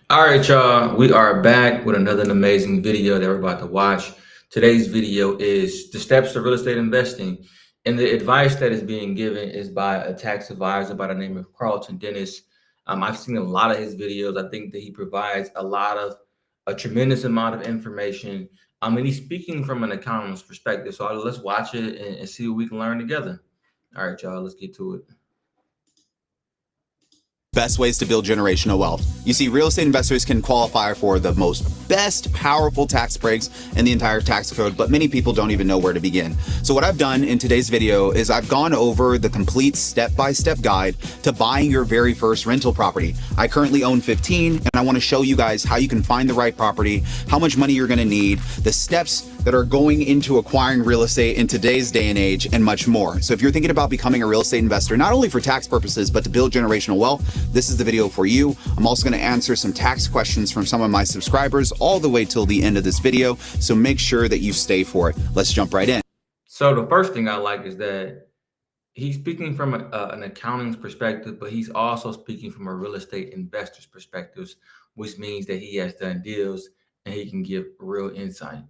All right, y'all. We are back with another amazing video that we're about to watch. Today's video is the steps to real estate investing. And the advice that is being given is by a tax advisor by the name of Karlton Dennis. I've seen a lot of his videos. I think that he provides a tremendous amount of information. And he's speaking from an accountant's perspective. So let's watch it and see what we can learn together. All right, y'all. Let's get to it. Best ways to build generational wealth. You see, real estate investors can qualify for the best powerful tax breaks in the entire tax code, but many people don't even know where to begin. So what I've done in today's video is I've gone over the complete step-by-step guide to buying your very first rental property. I currently own 15, and I want to show you guys how you can find the right property, how much money you're going to need, the steps that are going into acquiring real estate in today's day and age, and much more. So if you're thinking about becoming a real estate investor, not only for tax purposes, but to build generational wealth, this is the video for you. I'm also going to answer some tax questions from some of my subscribers all the way till the end of this video. So make sure that you stay for it. Let's jump right in. So the first thing I like is that he's speaking from an accounting's perspective, but he's also speaking from a real estate investor's perspective, which means that he has done deals and he can give real insight.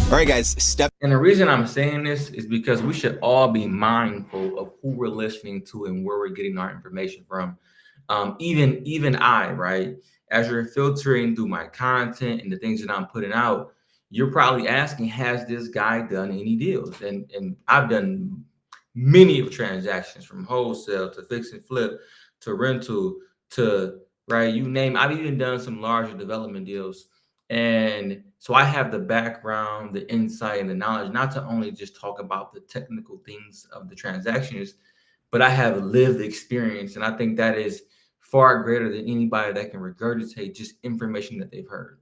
All right, guys, And the reason I'm saying this is because we should all be mindful of who we're listening to and where we're getting our information from. Even I, right? As you're filtering through my content and the things that I'm putting out, you're probably asking, has this guy done any deals? And I've done many of transactions from wholesale to fix and flip to rental to right, you name. I've even done some larger development deals. And so I have the background, the insight, and the knowledge, not to only just talk about the technical things of the transactions, but I have lived experience. And I think that is far greater than anybody that can regurgitate just information that they've heard.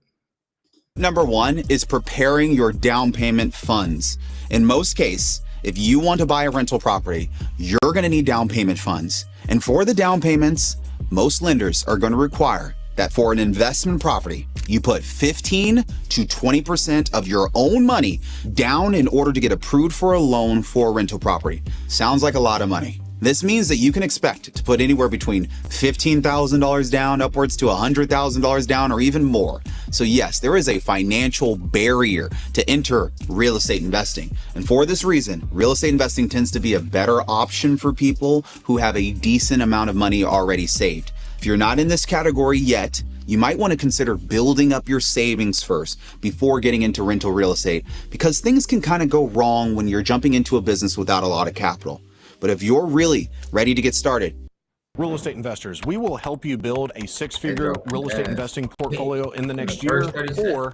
Number one is preparing your down payment funds. In most cases, if you want to buy a rental property, you're going to need down payment funds. And for the down payments, most lenders are going to require that for an investment property, you put 15 to 20% of your own money down in order to get approved for a loan for a rental property. Sounds like a lot of money. This means that you can expect to put anywhere between $15,000 down upwards to $100,000 down or even more. So yes, there is a financial barrier to enter real estate investing. And for this reason, real estate investing tends to be a better option for people who have a decent amount of money already saved. If you're not in this category yet, you might want to consider building up your savings first before getting into rental real estate, because things can kind of go wrong when you're jumping into a business without a lot of capital. But if you're really ready to get started, real estate investors, we will help you build a six-figure real estate investing portfolio in the next year. Or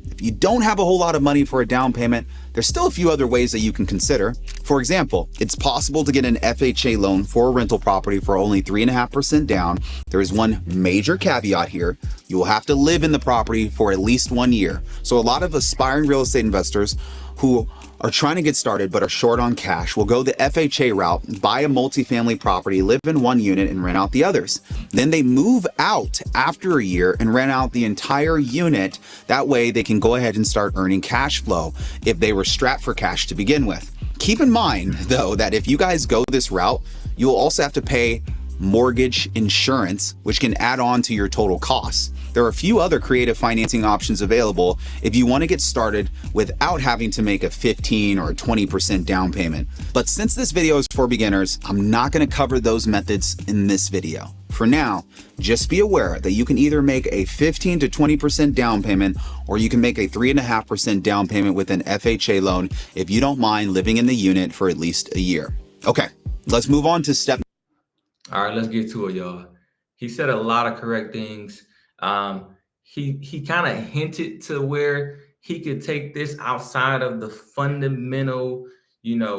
if you don't have a whole lot of money for a down payment, there's still a few other ways that you can consider. For example, it's possible to get an FHA loan for a rental property for only 3.5% down. There is one major caveat here. You will have to live in the property for at least 1 year. So a lot of aspiring real estate investors who are trying to get started but are short on cash will go the FHA route, buy a multifamily property, live in one unit, and rent out the others. Then they move out after a year and rent out the entire unit. That way they can go ahead and start earning cash flow if they were strapped for cash to begin with. Keep in mind, though, that if you guys go this route, you'll also have to pay mortgage insurance, which can add on to your total costs. There are a few other creative financing options available if you want to get started without having to make a 15 or a 20% down payment. But since this video is for beginners, I'm not going to cover those methods in this video. For now, just be aware that you can either make a 15 to 20% down payment, or you can make a 3.5% down payment with an FHA loan if you don't mind living in the unit for at least a year. Okay, let's move on to step. All right, let's get to it, y'all. He said a lot of correct things. He kind of hinted to where he could take this outside of the fundamental,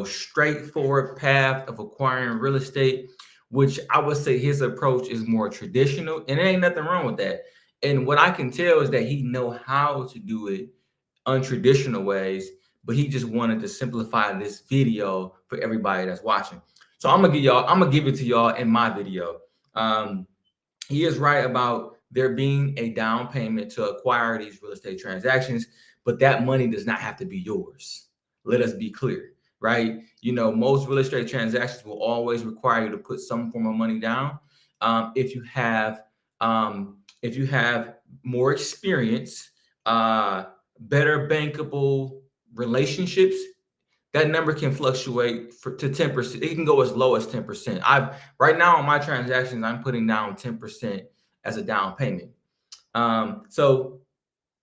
straightforward path of acquiring real estate, which I would say his approach is more traditional, and there ain't nothing wrong with that. And what I can tell is that he know how to do it untraditional ways, but he just wanted to simplify this video for everybody that's watching. So I'm gonna give it to y'all in my video. He is right about there being a down payment to acquire these real estate transactions, but that money does not have to be yours. Let us be clear, right? You know, most real estate transactions will always require you to put some form of money down. If you have more experience, better bankable relationships, that number can fluctuate to 10%. It can go as low as 10%. Right now on my transactions, I'm putting down 10% as a down payment. So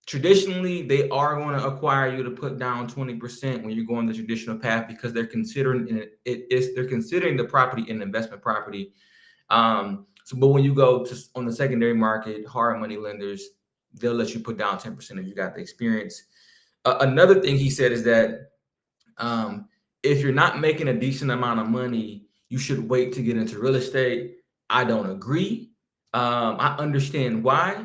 traditionally, they are going to acquire you to put down 20% when you're going the traditional path, because they're considering they're considering the property an investment property. But when you go to on the secondary market, hard money lenders, they'll let you put down 10% if you got the experience. Another thing he said is that if you're not making a decent amount of money, you should wait to get into real estate. I don't agree. I understand why.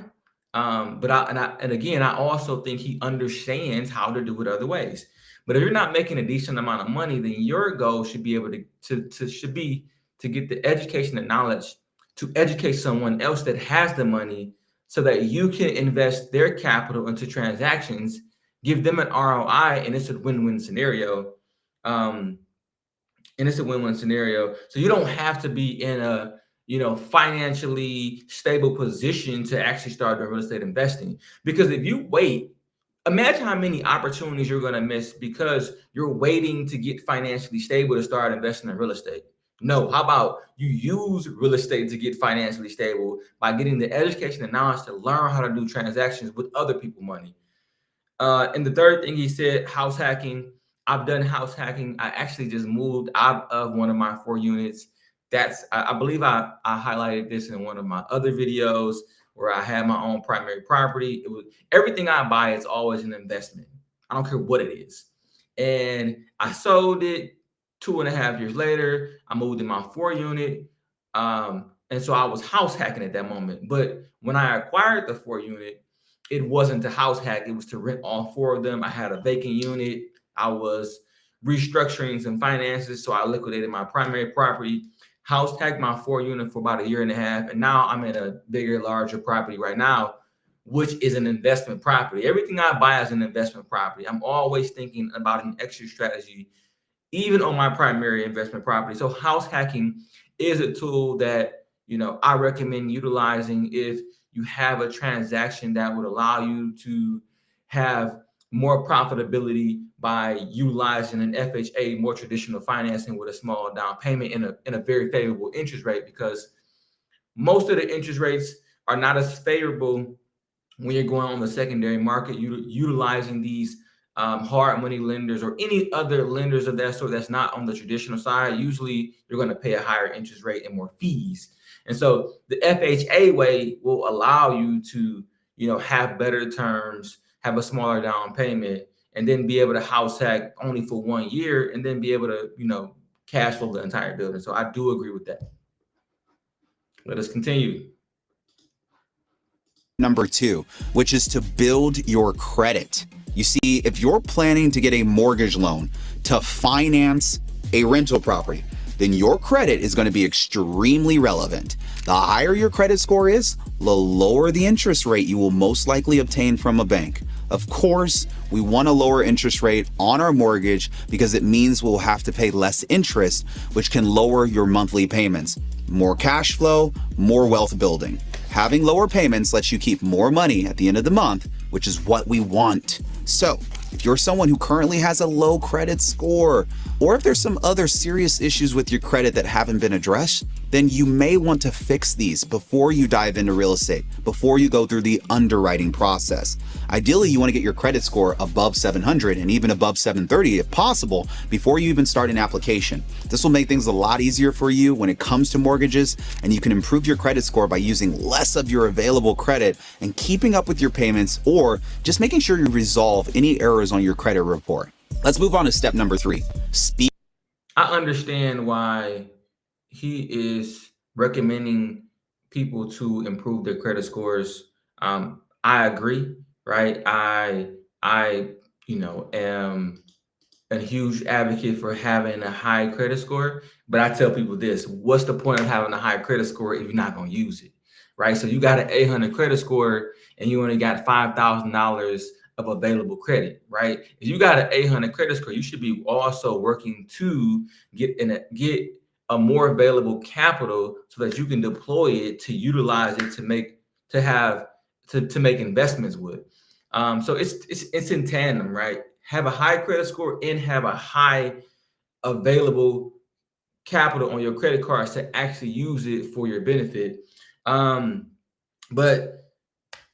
But again, I also think he understands how to do it other ways. But if you're not making a decent amount of money, then your goal should be able to get the education and knowledge to educate someone else that has the money, so that you can invest their capital into transactions, give them an ROI, and it's a win-win scenario. Um, and it's a win-win scenario. So you don't have to be in a financially stable position to actually start doing real estate investing. Because if you wait, imagine how many opportunities you're going to miss because you're waiting to get financially stable to start investing in real estate. No, how about you use real estate to get financially stable by getting the education and knowledge to learn how to do transactions with other people's money. And the third thing he said, house hacking. I've done house hacking. I actually just moved out of one of my 4 units. I believe I highlighted this in one of my other videos where I had my own primary property. It was everything I buy is always an investment. I don't care what it is. And I sold it 2.5 years later. I moved in my 4 unit. And so I was house hacking at that moment. But when I acquired the 4 unit, it wasn't to house hack, it was to rent all 4 of them. I had a vacant unit. I was restructuring some finances, so I liquidated my primary property, house hacked my 4 unit for about 1.5 years, and now I'm in a bigger, larger property right now, which is an investment property. Everything I buy is an investment property. I'm always thinking about an exit strategy, even on my primary investment property. So house hacking is a tool that I recommend utilizing if you have a transaction that would allow you to have more profitability by utilizing an FHA, more traditional financing with a small down payment in a very favorable interest rate, because most of the interest rates are not as favorable when you're going on the secondary market, utilizing these hard money lenders or any other lenders of that sort that's not on the traditional side. Usually you're going to pay a higher interest rate and more fees. And so the FHA way will allow you to, have better terms, have a smaller down payment, and then be able to house hack only for 1 year and then be able to, cash flow the entire building. So I do agree with that. Let us continue. Number 2, which is to build your credit. You see, if you're planning to get a mortgage loan to finance a rental property, then your credit is going to be extremely relevant. The higher your credit score is, the lower the interest rate you will most likely obtain from a bank. Of course, we want a lower interest rate on our mortgage because it means we'll have to pay less interest, which can lower your monthly payments. More cash flow, more wealth building. Having lower payments lets you keep more money at the end of the month, which is what we want. So, if you're someone who currently has a low credit score, or if there's some other serious issues with your credit that haven't been addressed, then you may want to fix these before you dive into real estate, before you go through the underwriting process. Ideally, you want to get your credit score above 700 and even above 730 if possible before you even start an application. This will make things a lot easier for you when it comes to mortgages, and you can improve your credit score by using less of your available credit and keeping up with your payments, or just making sure you resolve any errors on your credit report. Let's move on to step number 3. Speed. I understand why he is recommending people to improve their credit scores. I agree, right? I am a huge advocate for having a high credit score, but I tell people this: what's the point of having a high credit score if you're not going to use it, right? So you got an 800 credit score and you only got $5,000 of available credit, right? If you got an 800 credit score, you should be also working to get a more available capital so that you can deploy it to utilize it to make investments with. So it's in tandem, right? Have a high credit score and have a high available capital on your credit cards to actually use it for your benefit. But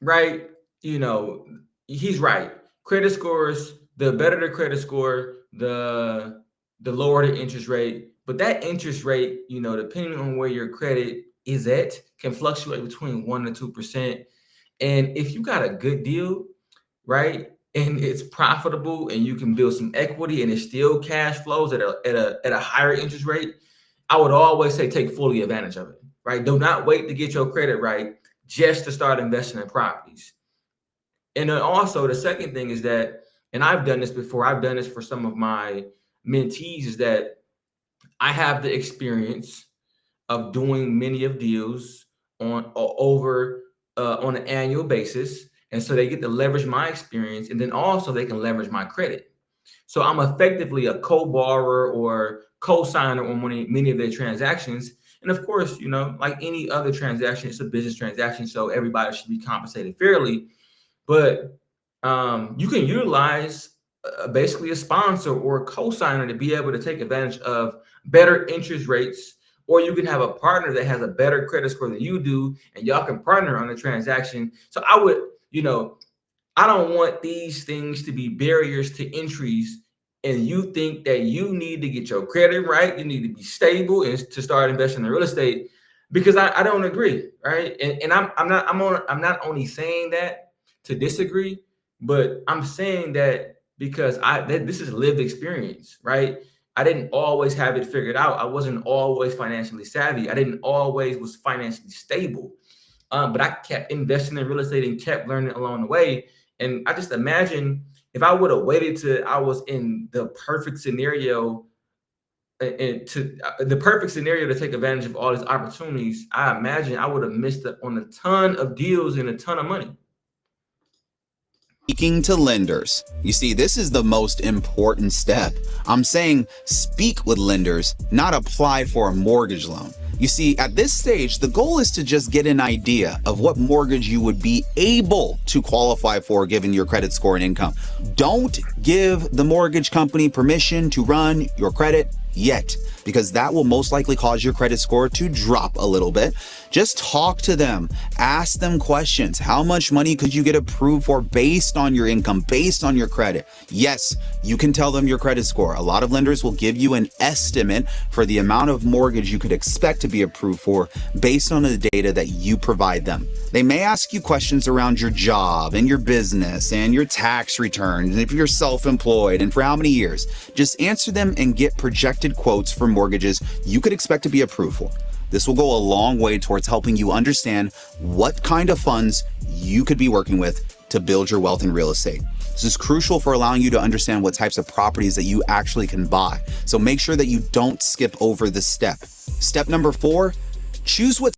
right, he's right. Credit scores, the better the credit score, the lower the interest rate. But that interest rate, depending on where your credit is at, can fluctuate between 1% to 2%. And if you got a good deal, right, and it's profitable and you can build some equity and it still cash flows at a higher interest rate, I would always say take fully advantage of it, right? Do not wait to get your credit right just to start investing in properties. And then also the second thing is that, and I've done this before, I've done this for some of my mentees, is that I have the experience of doing many of deals on an annual basis. And so they get to leverage my experience, and then also they can leverage my credit. So I'm effectively a co-borrower or co-signer on many of their transactions. And of course, like any other transaction, it's a business transaction, so everybody should be compensated fairly. But you can utilize basically a sponsor or a co-signer to be able to take advantage of better interest rates, or you can have a partner that has a better credit score than you do, and y'all can partner on a transaction. So I don't want these things to be barriers to entries. And you think that you need to get your credit right, you need to be stable and to start investing in real estate, because I don't agree, right? And I'm not only saying that to disagree, but I'm saying that because this is lived experience, right? I didn't always have it figured out. I wasn't always financially savvy. I didn't always was financially stable. But I kept investing in real estate and kept learning along the way. And I just imagine if I would have waited till I was in the perfect scenario to take advantage of all these opportunities, I imagine I would have missed on a ton of deals and a ton of money. Speaking to lenders. You see, this is the most important step. I'm saying speak with lenders, not apply for a mortgage loan. You see, at this stage, the goal is to just get an idea of what mortgage you would be able to qualify for given your credit score and income. Don't give the mortgage company permission to run your credit yet, because that will most likely cause your credit score to drop a little bit. Just talk to them, ask them questions. How much money could you get approved for based on your income, based on your credit? Yes, you can tell them your credit score. A lot of lenders will give you an estimate for the amount of mortgage you could expect to be approved for based on the data that you provide them. They may ask you questions around your job and your business and your tax returns, if you're self-employed and for how many years. Just answer them and get projected quotes for mortgages you could expect to be approved for. This will go a long way towards helping you understand what kind of funds you could be working with to build your wealth in real estate. This is crucial for allowing you to understand what types of properties that you actually can buy. So make sure that you don't skip over this step. Step number 4, choose what.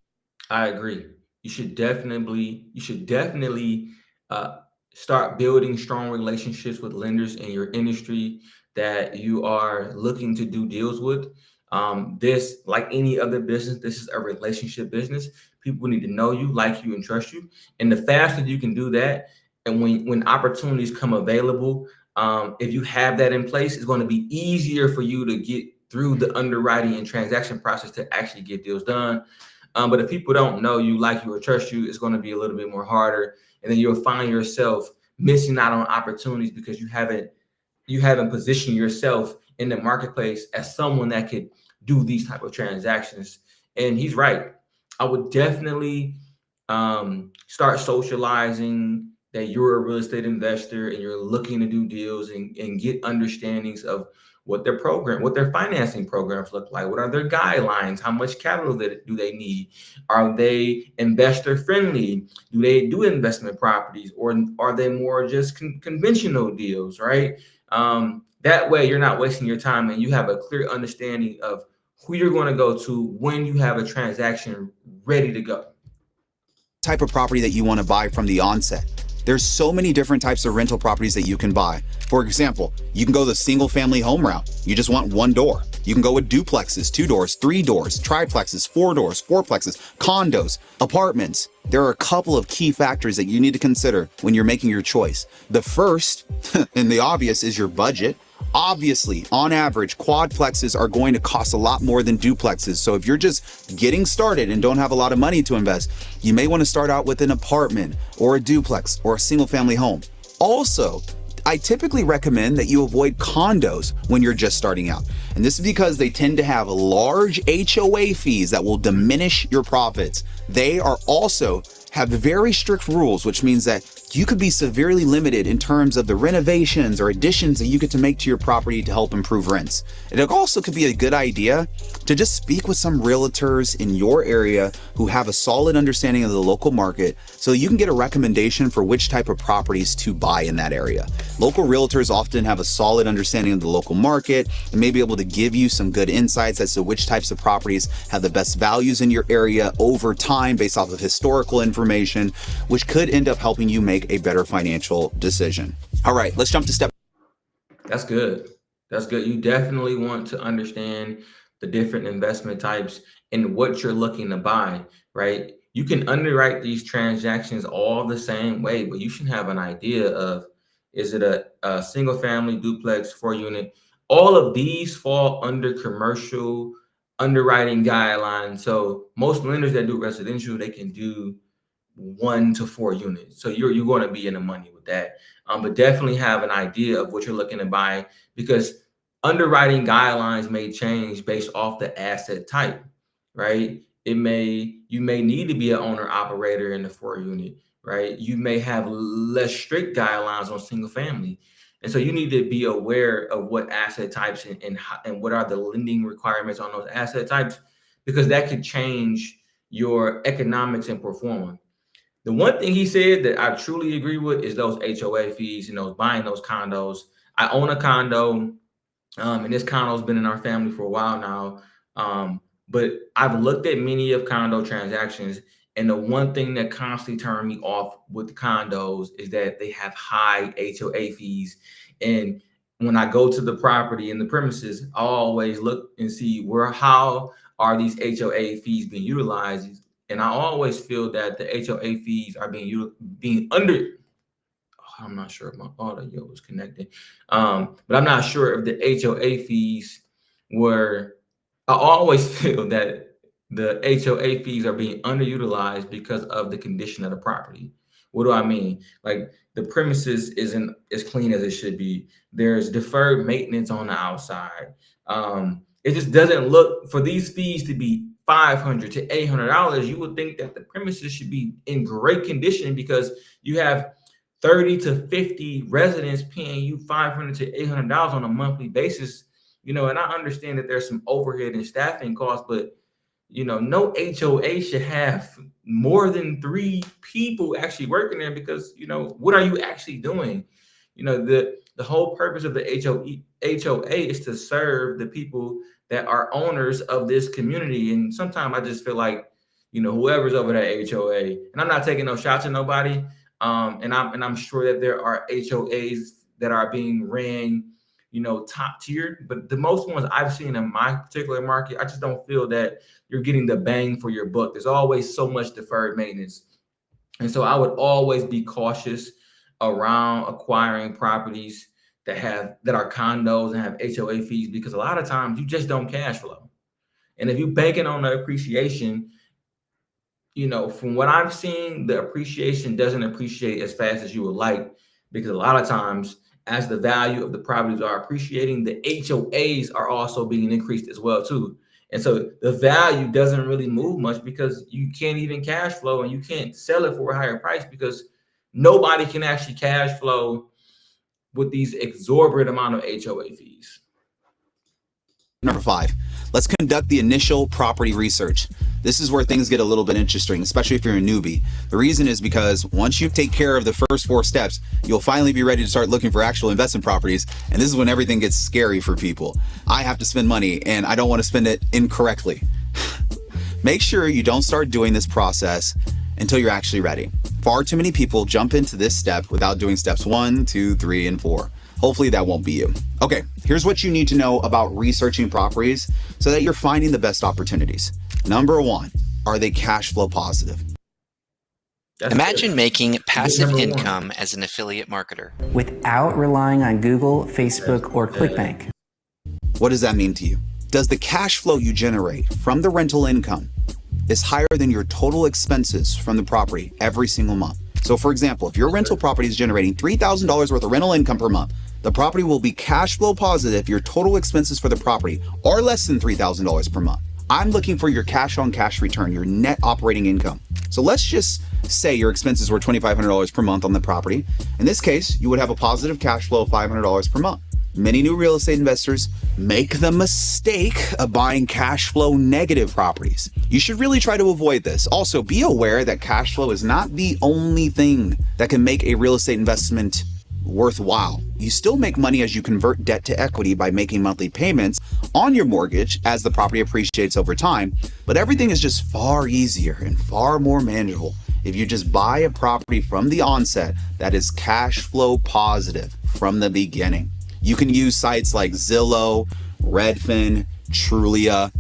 I agree. You should definitely start building strong relationships with lenders in your industry that you are looking to do deals with. This, like any other business, this is a relationship business. People need to know you, like you, and trust you. And the faster you can do that, and when opportunities come available, if you have that in place, it's going to be easier for you to get through the underwriting and transaction process to actually get deals done. But if people don't know you, like you, or trust you, it's going to be a little bit more harder. And then you'll find yourself missing out on opportunities because you haven't positioned yourself in the marketplace as someone that could do these type of transactions. And he's right. I would definitely start socializing that you're a real estate investor and you're looking to do deals and get understandings of what their financing programs look like. What are their guidelines? How much capital do they need? Are they investor friendly? Do they do investment properties, or are they more just conventional deals, right? That way you're not wasting your time and you have a clear understanding of who you're going to go to when you have a transaction ready to go. Type of property that you want to buy from the onset. There's so many different types of rental properties that you can buy. For example, you can go the single family home route. You just want one door. You can go with duplexes, 2 doors, 3 doors, triplexes, 4 doors, fourplexes, condos, apartments. There are a couple of key factors that you need to consider when you're making your choice. The first, and the obvious, is your budget. Obviously, on average, quadplexes are going to cost a lot more than duplexes. So if you're just getting started and don't have a lot of money to invest, you may want to start out with an apartment or a duplex or a single family home. Also, I typically recommend that you avoid condos when you're just starting out. And this is because they tend to have large HOA fees that will diminish your profits. They are also have very strict rules, which means that you could be severely limited in terms of the renovations or additions that you get to make to your property to help improve rents. It also could be a good idea to just speak with some realtors in your area who have a solid understanding of the local market so you can get a recommendation for which type of properties to buy in that area. Local realtors often have a solid understanding of the local market and may be able to give you some good insights as to which types of properties have the best values in your area over time based off of historical information, which could end up helping you make a better financial decision. All right, let's jump to step. That's good. That's good. You definitely want to understand the different investment types and what you're looking to buy, right? You can underwrite these transactions all the same way, but you should have an idea of, is it a single family, duplex, 4-unit? All of these fall under commercial underwriting guidelines. So most lenders that do residential, they can do 1 to 4 units. So you're going to be in the money with that. But definitely have an idea of what you're looking to buy, because underwriting guidelines may change based off the asset type, right? You may need to be an owner operator in the 4-unit, right? You may have less strict guidelines on single family. And so you need to be aware of what asset types and what are the lending requirements on those asset types, because that could change your economics and performance. The one thing he said that I truly agree with is those HOA fees and those buying those condos. I own a condo, and this condo's been in our family for a while now. But I've looked at many of condo transactions, and the one thing that constantly turned me off with the condos is that they have high HOA fees. And when I go to the property and the premises, I always look and see how are these HOA fees being utilized. And I always feel that the HOA fees are being under. I'm not sure if my audio was connected, but I'm not sure if the HOA fees were. I always feel that the HOA fees are being underutilized because of the condition of the property. What do I mean? Like, the premises isn't as clean as it should be. There's deferred maintenance on the outside. It just doesn't look, for these fees to be $500 to $800. You would think that the premises should be in great condition, because you have 30 to 50 residents paying you $500 to $800 on a monthly basis. And I understand that there's some overhead and staffing costs, but no HOA should have more than 3 people actually working there, because what are you actually doing? The whole purpose of the HOA is to serve the people that are owners of this community. And sometimes I just feel like, whoever's over that HOA, and I'm not taking no shots at nobody, and I'm sure that there are HOAs that are being ran, top tier, but the most ones I've seen in my particular market, I just don't feel that you're getting the bang for your buck. There's always so much deferred maintenance. And so I would always be cautious around acquiring properties that are condos and have HOA fees, because a lot of times you just don't cash flow. And if you're banking on the appreciation, from what I've seen, the appreciation doesn't appreciate as fast as you would like, because a lot of times, as the value of the properties are appreciating, the HOAs are also being increased as well too. And so the value doesn't really move much, because you can't even cash flow, and you can't sell it for a higher price, because nobody can actually cash flow with these exorbitant amount of HOA fees. Number 5, let's conduct the initial property research. This is where things get a little bit interesting, especially if you're a newbie. The reason is because once you take care of the first 4 steps, you'll finally be ready to start looking for actual investment properties. And this is when everything gets scary for people. I have to spend money, and I don't want to spend it incorrectly. Make sure you don't start doing this process until you're actually ready. Far too many people jump into this step without doing steps 1, 2, 3, and 4. Hopefully that won't be you. Okay, here's what you need to know about researching properties so that you're finding the best opportunities. Number 1, are they cash flow positive? Imagine making passive income as an affiliate marketer without relying on Google, Facebook, or ClickBank. What does that mean to you? Does the cash flow you generate from the rental income is higher than your total expenses from the property every single month? So for example, if your rental property is generating $3,000 worth of rental income per month, the property will be cash flow positive if your total expenses for the property are less than $3,000 per month. I'm looking for your cash on cash return, your net operating income. So let's just say your expenses were $2,500 per month on the property. In this case, you would have a positive cash flow of $500 per month. Many new real estate investors make the mistake of buying cash flow negative properties. You should really try to avoid this. Also, be aware that cash flow is not the only thing that can make a real estate investment worthwhile. You still make money as you convert debt to equity by making monthly payments on your mortgage as the property appreciates over time, but everything is just far easier and far more manageable if you just buy a property from the onset that is cash flow positive from the beginning. You can use sites like Zillow, Redfin, Trulia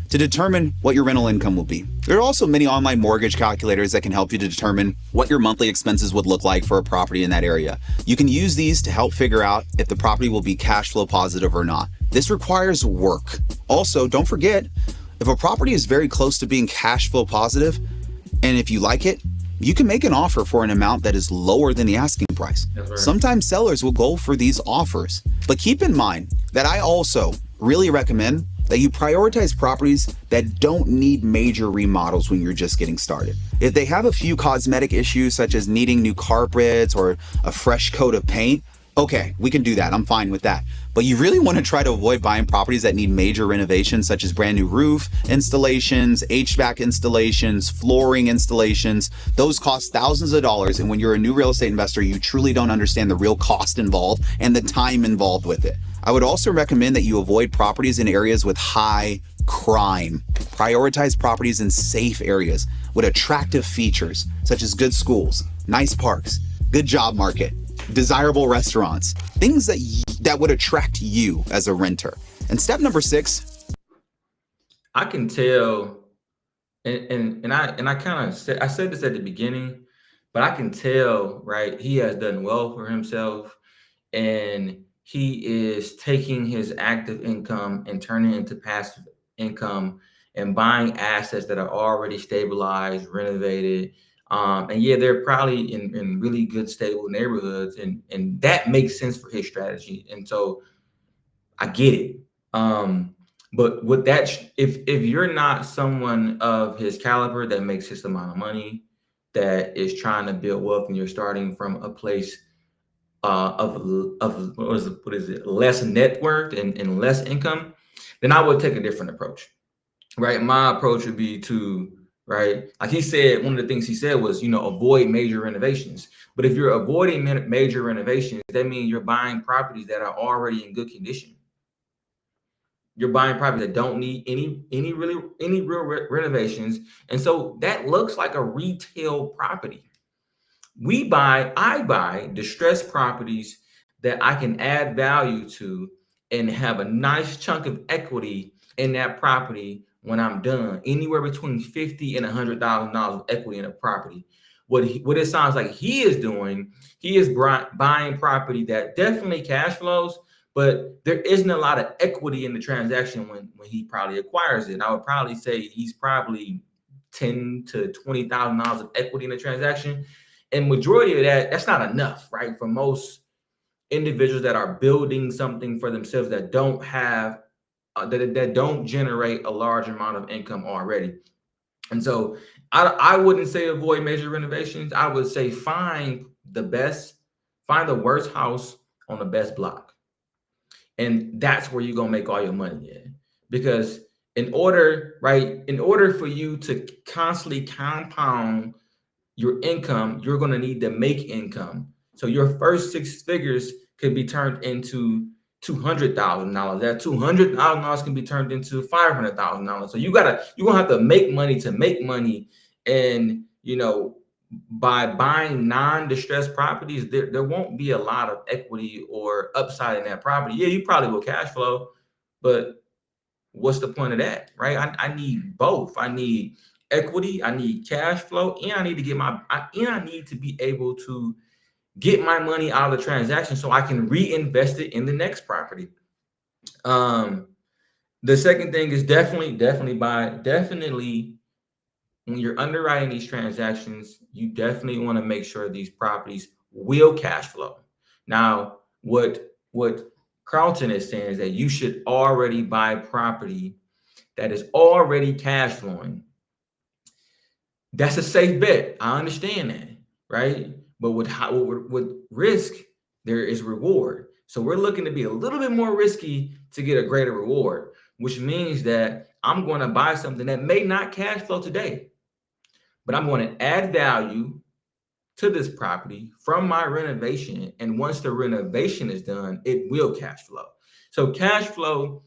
to determine what your rental income will be. There are also many online mortgage calculators that can help you to determine what your monthly expenses would look like for a property in that area. You can use these to help figure out if the property will be cash flow positive or not. This requires work. Also, don't forget, if a property is very close to being cash flow positive, and if you like it, you can make an offer for an amount that is lower than the asking price. Right. Sometimes sellers will go for these offers. But keep in mind that I also really recommend that you prioritize properties that don't need major remodels when you're just getting started. If they have a few cosmetic issues such as needing new carpets or a fresh coat of paint, okay, we can do that. I'm fine with that. But you really want to try to avoid buying properties that need major renovations such as brand new roof installations, HVAC installations, flooring installations. Those cost thousands of dollars. And when you're a new real estate investor, you truly don't understand the real cost involved and the time involved with it. I would also recommend that you avoid properties in areas with high crime. Prioritize properties in safe areas with attractive features such as good schools, nice parks, good job market, desirable restaurants, things that would attract you as a renter. And step number 6, I can tell, and I kind of said, I said this at the beginning, but I can tell, right? He has done well for himself, and he is taking his active income and turning it into passive income and buying assets that are already stabilized, renovated. And yeah, they're probably in really good, stable neighborhoods, and that makes sense for his strategy. And so I get it. But with that, if you're not someone of his caliber that makes this amount of money, that is trying to build wealth, and you're starting from a place of what is it, less net worth and less income, then I would take a different approach, right? My approach would be to, right, like he said, one of the things he said was, avoid major renovations. But if you're avoiding major renovations, that means you're buying properties that are already in good condition. You're buying properties that don't need any real renovations, and so that looks like a retail property. I buy distressed properties that I can add value to and have a nice chunk of equity in that property when I'm done. Anywhere between $50,000 and $100,000 of equity in a property. What it sounds like he is doing, he is buying property that definitely cash flows, but there isn't a lot of equity in the transaction when he probably acquires it. I would probably say he's probably $10,000 to $20,000 of equity in the transaction. And majority of that's not enough, right? For most individuals that are building something for themselves that don't have, that don't generate a large amount of income already. And so I wouldn't say avoid major renovations. I would say find the worst house on the best block. And that's where you're going to make all your money in. Because in order for you to constantly compound your income, you're going to need to make income. So your first 6 figures could be turned into $200,000. That $200,000 can be turned into $500,000. So you're going to have to make money to make money. And you know, by buying non-distressed properties, there won't be a lot of equity or upside in that property. Yeah, you probably will cash flow, but what's the point of that, right? I need both. I need equity, I need cash flow, and I need to get I need to be able to get my money out of the transaction so I can reinvest it in the next property. The second thing is definitely when you're underwriting these transactions, you definitely want to make sure these properties will cash flow. Now, what Karlton is saying is that you should already buy property that is already cash flowing. That's a safe bet. I understand that, right? But with risk, there is reward. So we're looking to be a little bit more risky to get a greater reward, which means that I'm going to buy something that may not cash flow today, but I'm going to add value to this property from my renovation. And once the renovation is done, it will cash flow. So cash flow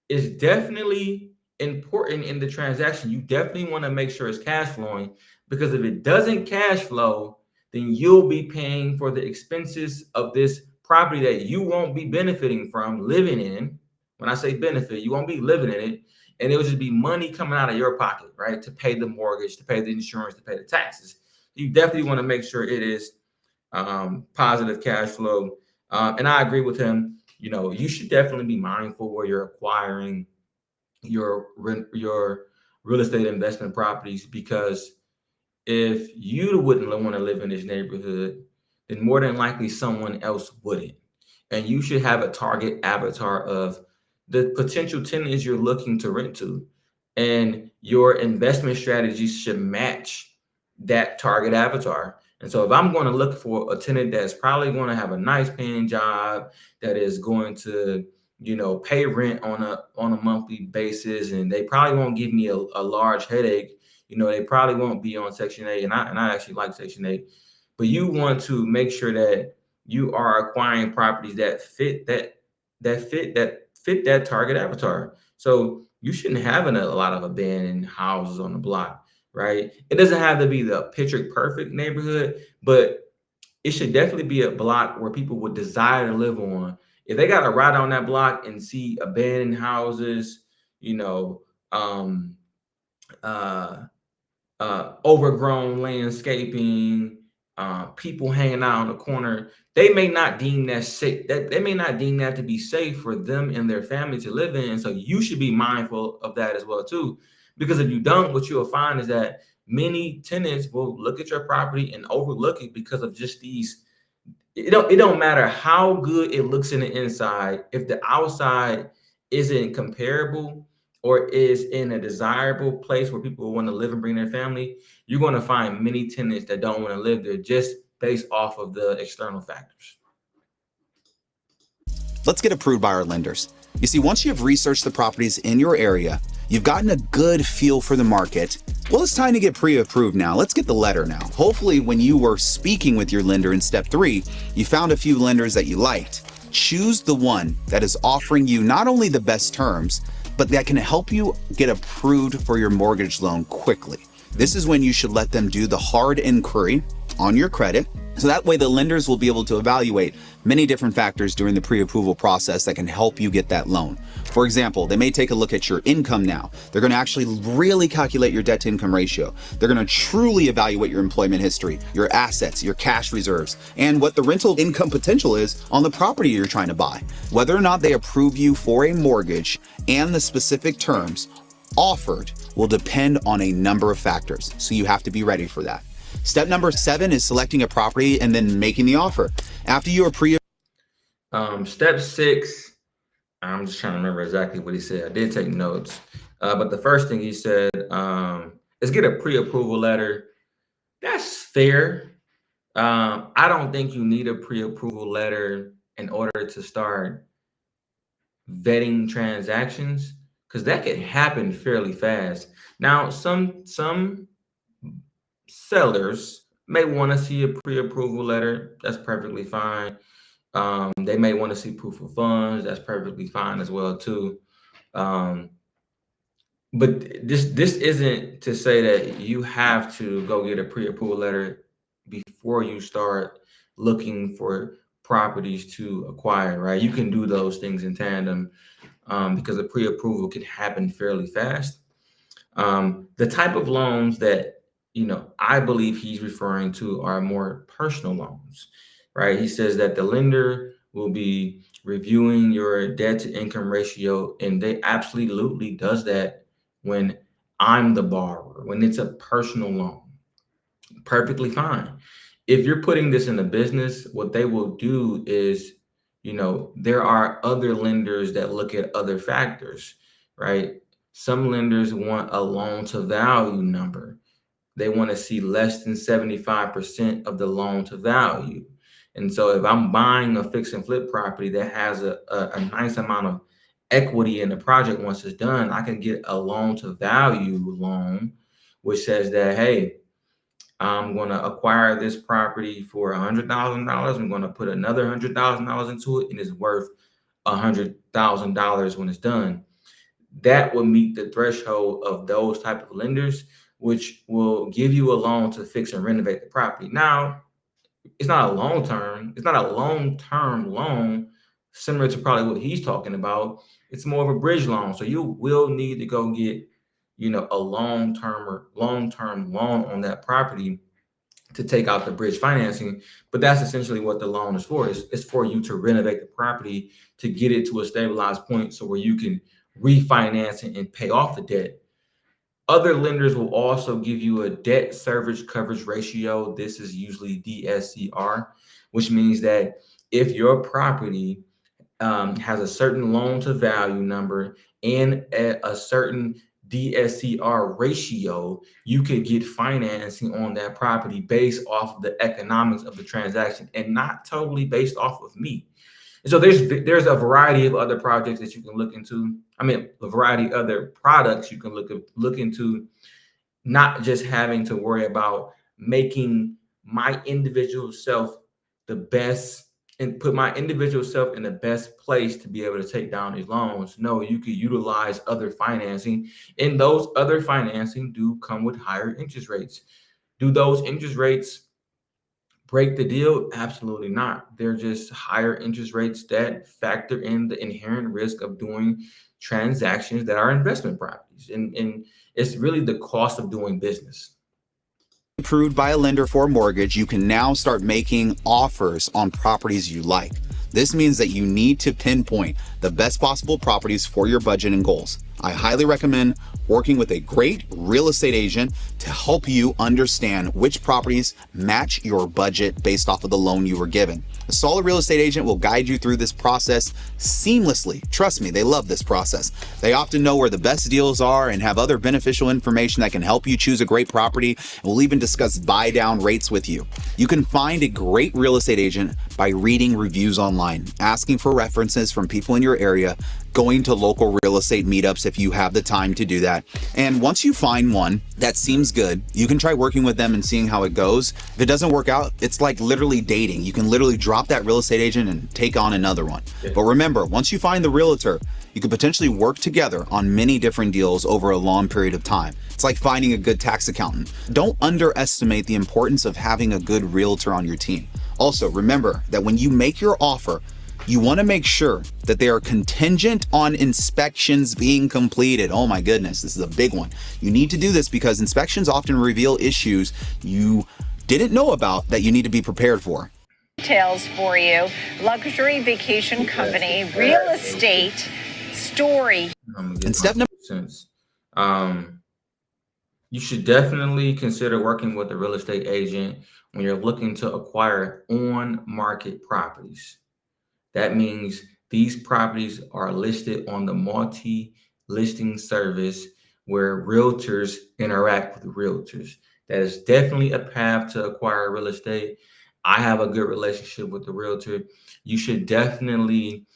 is definitely important in the transaction. You definitely want to make sure it's cash flowing, because if it doesn't cash flow, then you'll be paying for the expenses of this property that you won't be benefiting from living in. When I say benefit, you won't be living in it, and it'll just be money coming out of your pocket, right? To pay the mortgage, to pay the insurance, to pay the taxes. You definitely want to make sure it is positive cash flow. And I agree with him. You know, you should definitely be mindful where you're acquiring your real estate investment properties, because if you wouldn't want to live in this neighborhood, then more than likely someone else wouldn't. And you should have a target avatar of the potential tenants you're looking to rent to. And your investment strategies should match that target avatar. And so if I'm going to look for a tenant that's probably going to have a nice paying job, that is going to, you know, pay rent on a monthly basis, and they probably won't give me a large headache. You know, they probably won't be on Section 8, and I actually like Section 8. But you want to make sure that you are acquiring properties that fit that target avatar. So you shouldn't have a lot of abandoned houses on the block, right? It doesn't have to be the picture perfect neighborhood, but it should definitely be a block where people would desire to live on. If they got to ride on that block and see abandoned houses, you know, um, uh, overgrown landscaping, people hanging out on the corner, they may not deem that safe. That they may not deem that to be safe for them and their family to live in. And so you should be mindful of that as well too, because if you don't, what you'll find is that many tenants will look at your property and overlook it because of just these. It don't matter how good it looks in the inside, if the outside isn't comparable or is in a desirable place where people want to live and bring their family, you're going to find many tenants that don't want to live there just based off of the external factors. Let's get approved by our lenders. You see, once you've researched the properties in your area, you've gotten a good feel for the market. Well, it's time to get pre-approved now. Let's get the letter now. Hopefully, when you were speaking with your lender in step 3, you found a few lenders that you liked. Choose the one that is offering you not only the best terms, but that can help you get approved for your mortgage loan quickly. This is when you should let them do the hard inquiry on your credit. So that way the lenders will be able to evaluate many different factors during the pre-approval process that can help you get that loan. For example, they may take a look at your income now. They're going to actually really calculate your debt to income ratio. They're going to truly evaluate your employment history, your assets, your cash reserves, and what the rental income potential is on the property you're trying to buy. Whether or not they approve you for a mortgage and the specific terms offered will depend on a number of factors. So you have to be ready for that. Step number 7 is selecting a property and then making the offer. After you are Step 6, I'm just trying to remember exactly what he said. I did take notes. But the first thing he said is get a pre-approval letter. That's fair. I don't think you need a pre-approval letter in order to start vetting transactions, because that could happen fairly fast. Now, some sellers may want to see a pre-approval letter. That's perfectly fine. They may want to see proof of funds. That's perfectly fine as well too. Um, But this isn't to say that you have to go get a pre-approval letter before you start looking for properties to acquire, right? You can do those things in tandem, because the pre-approval can happen fairly fast. The type of loans that I believe he's referring to are more personal loans, right? He says that the lender will be reviewing your debt to income ratio, and they absolutely does that when I'm the borrower, when it's a personal loan. Perfectly fine. If you're putting this in a business, what they will do is, there are other lenders that look at other factors, right? Some lenders want a loan to value number. They want to see less than 75% of the loan to value. And so if I'm buying a fix and flip property that has a nice amount of equity in the project once it's done, I can get a loan to value loan, which says that, hey, I'm going to acquire this property for $100,000. I'm going to put another $100,000 into it, and it's worth $100,000 when it's done. That will meet the threshold of those type of lenders, which will give you a loan to fix and renovate the property. Now, it's not a long term. It's not a long-term loan, similar to probably what he's talking about. It's more of a bridge loan. So you will need to go get, a long-term loan on that property to take out the bridge financing. But that's essentially what the loan is for. It's for you to renovate the property to get it to a stabilized point, so where you can refinance it and pay off the debt. Other lenders will also give you a debt service coverage ratio. This is usually DSCR, which means that if your property has a certain loan to value number and a certain DSCR ratio, you could get financing on that property based off of the economics of the transaction and not totally based off of me. And so there's a variety of other projects that you can look into. I mean, a variety of other products you can look into, not just having to worry about making my individual self the best and put my individual self in the best place to be able to take down these loans. No, you could utilize other financing, and those other financing do come with higher interest rates. Do those interest rates break the deal? Absolutely not. They're just higher interest rates that factor in the inherent risk of doing transactions that are investment properties. And it's really the cost of doing business. Approved by a lender for a mortgage, you can now start making offers on properties you like. This means that you need to pinpoint the best possible properties for your budget and goals. I highly recommend working with a great real estate agent to help you understand which properties match your budget based off of the loan you were given. A solid real estate agent will guide you through this process seamlessly. Trust me, they love this process. They often know where the best deals are and have other beneficial information that can help you choose a great property, and we'll even discuss buy down rates with you. You can find a great real estate agent by reading reviews online, asking for references from people in your area, going to local real estate meetups if you have the time to do that. And once you find one that seems good, you can try working with them and seeing how it goes. If it doesn't work out, it's like literally dating. You can literally drop that real estate agent and take on another one. But remember, once you find the realtor, you could potentially work together on many different deals over a long period of time. It's like finding a good tax accountant. Don't underestimate the importance of having a good realtor on your team. Also, remember that when you make your offer, you want to make sure that they are contingent on inspections being completed. Oh my goodness, this is a big one. You need to do this because inspections often reveal issues you didn't know about that you need to be prepared for. Details for you. Luxury vacation company, real estate story. And step number sense. You should definitely consider working with a real estate agent when you're looking to acquire on-market properties. That means these properties are listed on the multi-listing service where realtors interact with realtors. That is definitely a path to acquire real estate. I have a good relationship with the realtor. You should definitely,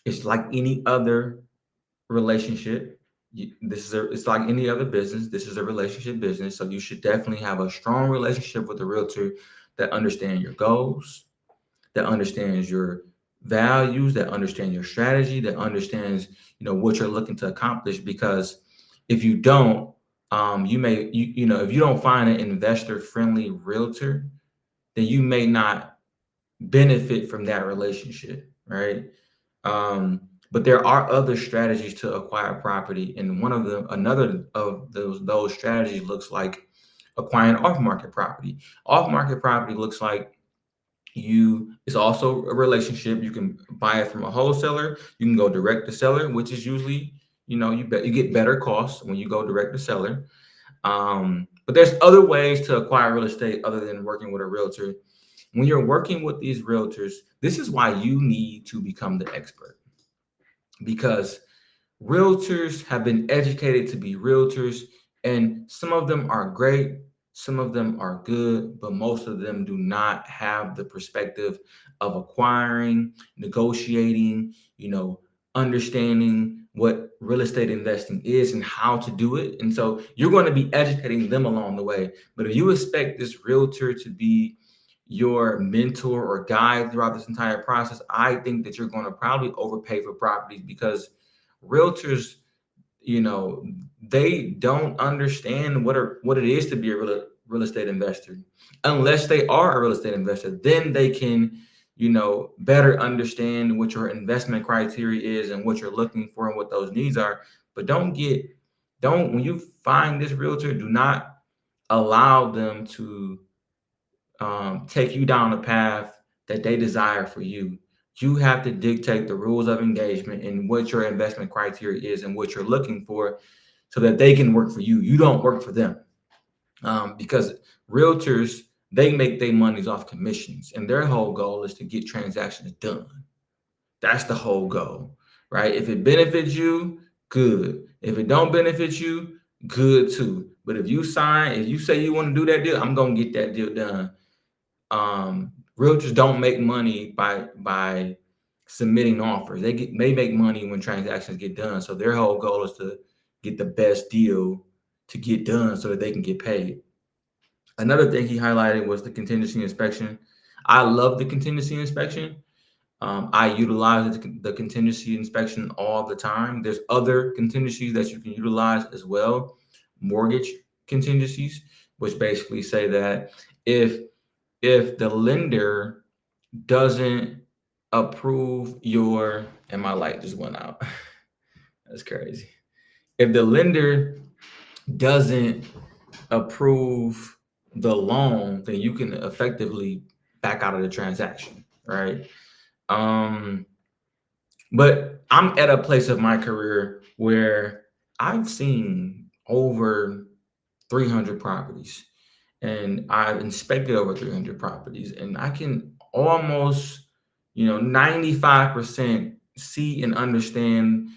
it's like any other relationship. It's like any other business. This is a relationship business. So you should definitely have a strong relationship with the realtor that understands your goals, that understands your values, that understands your strategy, that understands, what you're looking to accomplish. Because if you don't, if you don't find an investor friendly realtor, then you may not benefit from that relationship, right? But there are other strategies to acquire property, and another of those strategies looks like acquiring off-market property. Off-market property looks like it's also a relationship. You can buy it from a wholesaler. You can go direct to seller, which is usually, you get better costs when you go direct to seller. But there's other ways to acquire real estate other than working with a realtor. When you're working with these realtors, this is why you need to become the expert, because realtors have been educated to be realtors, and some of them are great, some of them are good, but most of them do not have the perspective of acquiring, negotiating, understanding what real estate investing is and how to do it. And so you're going to be educating them along the way. But if you expect this realtor to be your mentor or guide throughout this entire process, I think that you're going to probably overpay for properties, because realtors, they don't understand what it is to be a real estate investor. Unless they are a real estate investor, then they can, better understand what your investment criteria is and what you're looking for and what those needs are. But when you find this realtor, do not allow them to take you down a path that they desire for you. You have to dictate the rules of engagement and what your investment criteria is and what you're looking for, so that they can work for you. You don't work for them, because realtors, they make their monies off commissions, and their whole goal is to get transactions done. That's the whole goal, right? If it benefits you, good. If it don't benefit you, good too. But if you say you want to do that deal, I'm gonna get that deal done. Realtors don't make money by submitting offers. They make money when transactions get done. So their whole goal is to get the best deal to get done so that they can get paid. Another thing he highlighted was the contingency inspection. I love the contingency inspection. I utilize the contingency inspection all the time. There's other contingencies that you can utilize as well. Mortgage contingencies, which basically say that if the lender doesn't approve and my light just went out. That's crazy. If the lender doesn't approve the loan, then you can effectively back out of the transaction, right? But I'm at a place of my career where I've seen over 300 properties, and I've inspected over 300 properties, and I can almost, 95% see and understand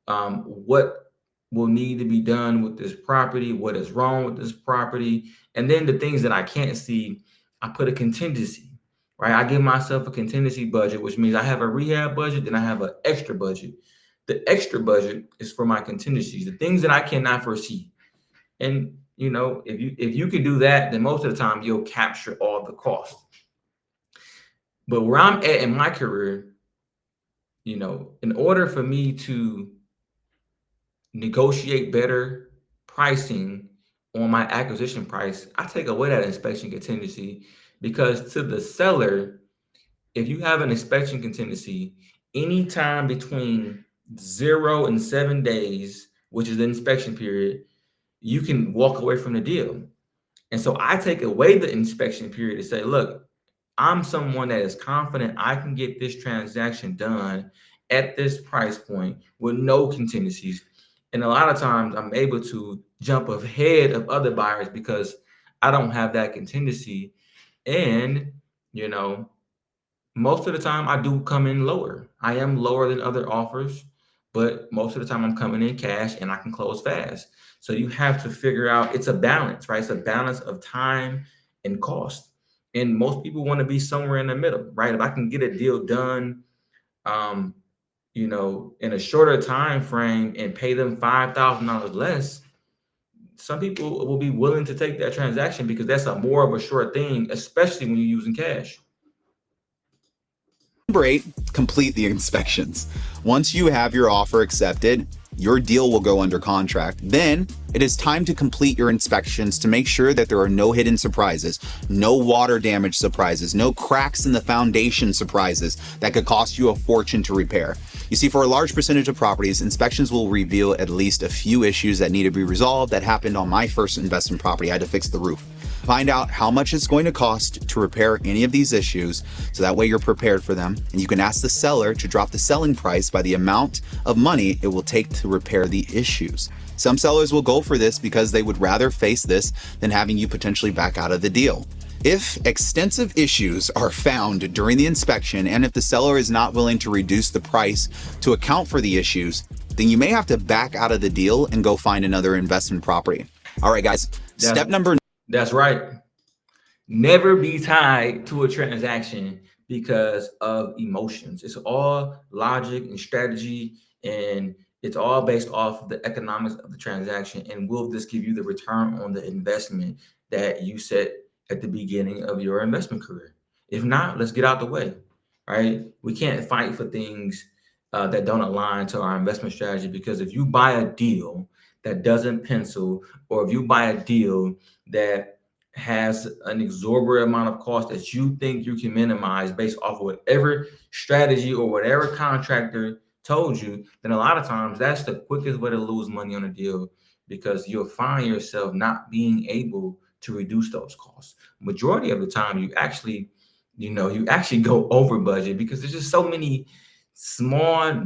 what will need to be done with this property, what is wrong with this property. And then the things that I can't see, I put a contingency, right? I give myself a contingency budget, which means I have a rehab budget, then I have an extra budget. The extra budget is for my contingencies, the things that I cannot foresee. And if you can do that, then most of the time you'll capture all the cost. But where I'm at in my career, in order for me to negotiate better pricing on my acquisition price, I take away that inspection contingency, because to the seller, if you have an inspection contingency, anytime between 0 and 7 days, which is the inspection period, you can walk away from the deal. And so I take away the inspection period to say, look, I'm someone that is confident I can get this transaction done at this price point with no contingencies. And a lot of times I'm able to jump ahead of other buyers because I don't have that contingency. And, most of the time I do come in lower. I am lower than other offers, but most of the time I'm coming in cash and I can close fast. So you have to figure out, it's a balance, right? It's a balance of time and cost. And most people want to be somewhere in the middle, right? If I can get a deal done, in a shorter time frame and pay them $5,000 less, some people will be willing to take that transaction because that's more of a sure thing, especially when you're using cash. Number 8, complete the inspections. Once you have your offer accepted, your deal will go under contract. Then it is time to complete your inspections to make sure that there are no hidden surprises, no water damage surprises, no cracks in the foundation surprises that could cost you a fortune to repair. You see, for a large percentage of properties, inspections will reveal at least a few issues that need to be resolved. That happened on my first investment property. I had to fix the roof. Find out how much it's going to cost to repair any of these issues, so that way you're prepared for them, and you can ask the seller to drop the selling price by the amount of money it will take to repair the issues. Some sellers will go for this because they would rather face this than having you potentially back out of the deal. If extensive issues are found during the inspection, and if the seller is not willing to reduce the price to account for the issues, then you may have to back out of the deal and go find another investment property. All right, guys, step number. That's right. Never be tied to a transaction because of emotions. It's all logic and strategy, and it's all based off of the economics of the transaction. And will this give you the return on the investment that you set at the beginning of your investment career? If not, let's get out the way, right? We can't fight for things that don't align to our investment strategy, because if you buy a deal that doesn't pencil, or if you buy a deal that has an exorbitant amount of cost that you think you can minimize based off of whatever strategy or whatever contractor told you, then a lot of times that's the quickest way to lose money on a deal, because you'll find yourself not being able to reduce those costs. Majority of the time, you actually go over budget, because there's just so many small,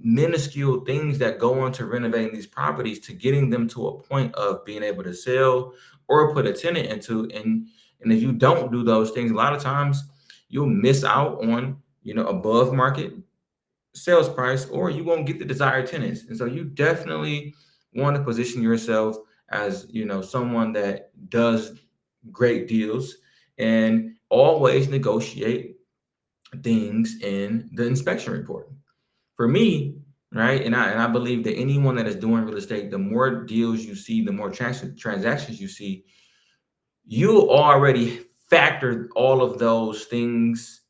minuscule things that go into renovating these properties to getting them to a point of being able to sell or put a tenant into. And if you don't do those things, a lot of times you'll miss out on, above market sales price, or you won't get the desired tenants. And so you definitely want to position yourself as, someone that does great deals, and always negotiate things in the inspection report. For me, right, and I believe that anyone that is doing real estate, the more deals you see, the more transactions you see, you already factored all of those things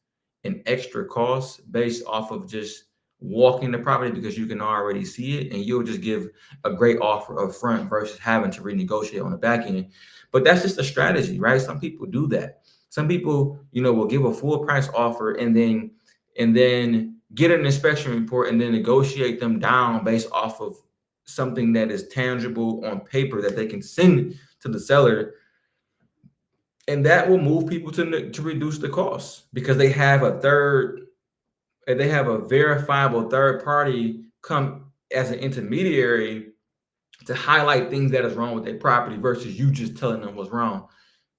and extra costs based off of just walking the property, because you can already see it, and you'll just give a great offer up front versus having to renegotiate on the back end. But that's just a strategy, right? Some people do that. Some people, will give a full price offer and then get an inspection report and then negotiate them down based off of something that is tangible on paper that they can send to the seller. And that will move people to reduce the costs, because they have a verifiable third party come as an intermediary to highlight things that is wrong with their property versus you just telling them what's wrong.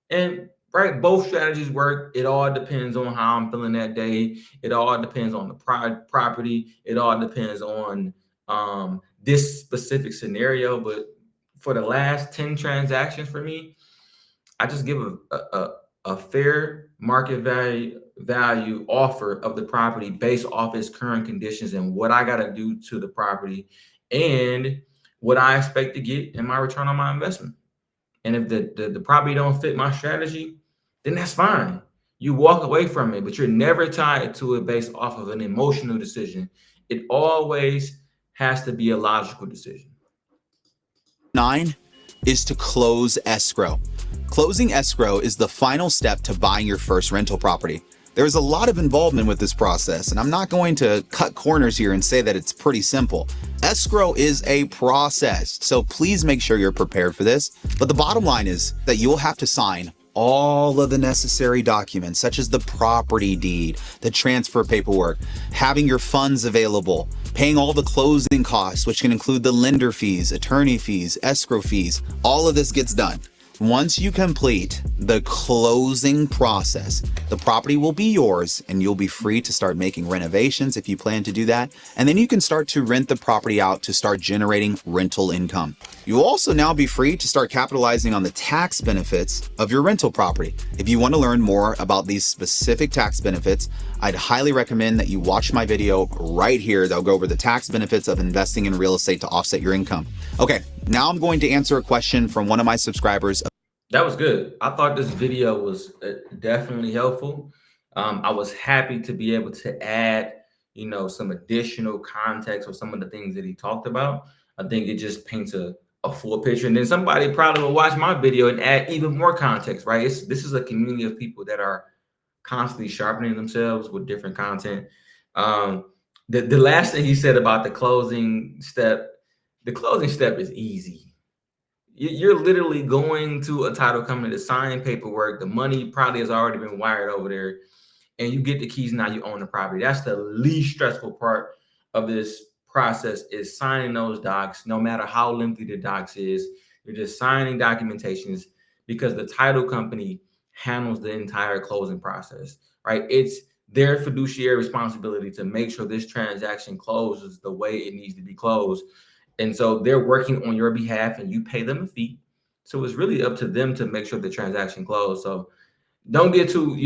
And right, both strategies work. It all depends on how I'm feeling that day. It all depends on the property. It all depends on this specific scenario. But for the last 10 transactions for me, I just give a fair market value offer of the property based off its current conditions and what I got to do to the property and what I expect to get in my return on my investment. And if the property don't fit my strategy, then that's fine. You walk away from it, but you're never tied to it based off of an emotional decision. It always has to be a logical decision. 9 is to close escrow. Closing escrow is the final step to buying your first rental property. There's a lot of involvement with this process, and I'm not going to cut corners here and say that it's pretty simple. Escrow is a process, so please make sure you're prepared for this. But the bottom line is that you'll have to sign all of the necessary documents, such as the property deed, the transfer paperwork, having your funds available, paying all the closing costs, which can include the lender fees, attorney fees, escrow fees. All of this gets done. Once you complete the closing process, the property will be yours and you'll be free to start making renovations if you plan to do that. And then you can start to rent the property out to start generating rental income. You'll also now be free to start capitalizing on the tax benefits of your rental property. If you want to learn more about these specific tax benefits, I'd highly recommend that you watch my video right here that'll go over the tax benefits of investing in real estate to offset your income. Okay, now I'm going to answer a question from one of my subscribers. That was good. I thought this video was definitely helpful. I was happy to be able to add, some additional context or some of the things that he talked about. I think it just paints a full picture. And then somebody probably will watch my video and add even more context, right? This is a community of people that are constantly sharpening themselves with different content. The last thing he said about the closing step is easy. You're literally going to a title company to sign paperwork. The money probably has already been wired over there, and you get the keys. Now you own the property. That's the least stressful part of this process, is signing those docs. No matter how lengthy the docs is, you're just signing documentations, because the title company handles the entire closing process, right? It's their fiduciary responsibility to make sure this transaction closes the way it needs to be closed. And so they're working on your behalf, and you pay them a fee. So it's really up to them to make sure the transaction closed. So don't get too,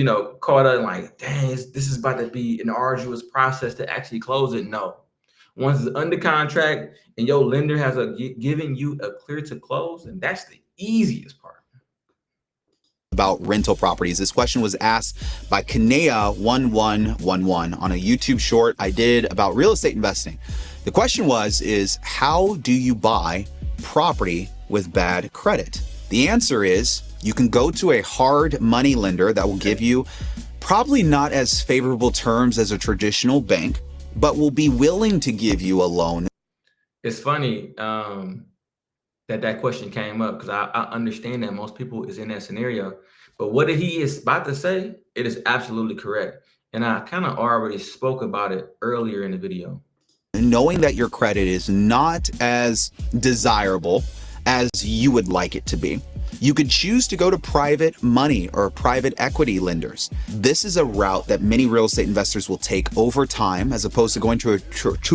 caught up in like, dang, this is about to be an arduous process to actually close it. No. Once it's under contract and your lender has given you a clear to close, and that's the easiest part. About rental properties. This question was asked by Kanea1111 on a YouTube short I did about real estate investing. The question is how do you buy property with bad credit? The answer is you can go to a hard money lender that will give you probably not as favorable terms as a traditional bank, but will be willing to give you a loan. It's funny that question came up, because I understand that most people is in that scenario. But what he is about to say, it is absolutely correct. And I kind of already spoke about it earlier in the video. Knowing that your credit is not as desirable as you would like it to be, you could choose to go to private money or private equity lenders. This is a route that many real estate investors will take over time, as opposed to going to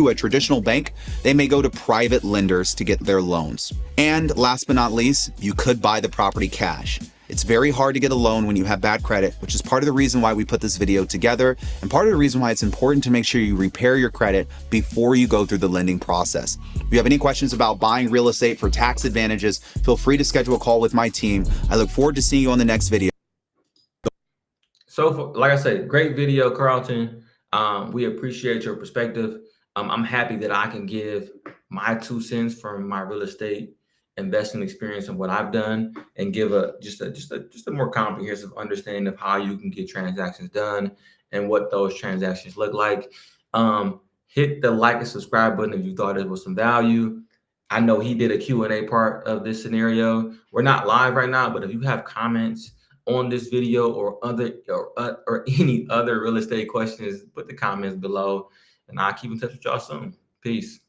a traditional bank. They may go to private lenders to get their loans. And last but not least, you could buy the property cash. It's very hard to get a loan when you have bad credit, which is part of the reason why we put this video together, and part of the reason why it's important to make sure you repair your credit before you go through the lending process. If you have any questions about buying real estate for tax advantages, feel free to schedule a call with my team. I look forward to seeing you on the next video. So, like I said, great video, Karlton. We appreciate your perspective. I'm happy that I can give my 2 cents from my real estate investing experience and what I've done, and give just a more comprehensive understanding of how you can get transactions done and what those transactions look like. Hit the like and subscribe button if you thought it was some value. I know he did a Q&A part of this scenario. We're not live right now, but if you have comments on this video or any other real estate questions, put the comments below, and I'll keep in touch with y'all soon. Peace.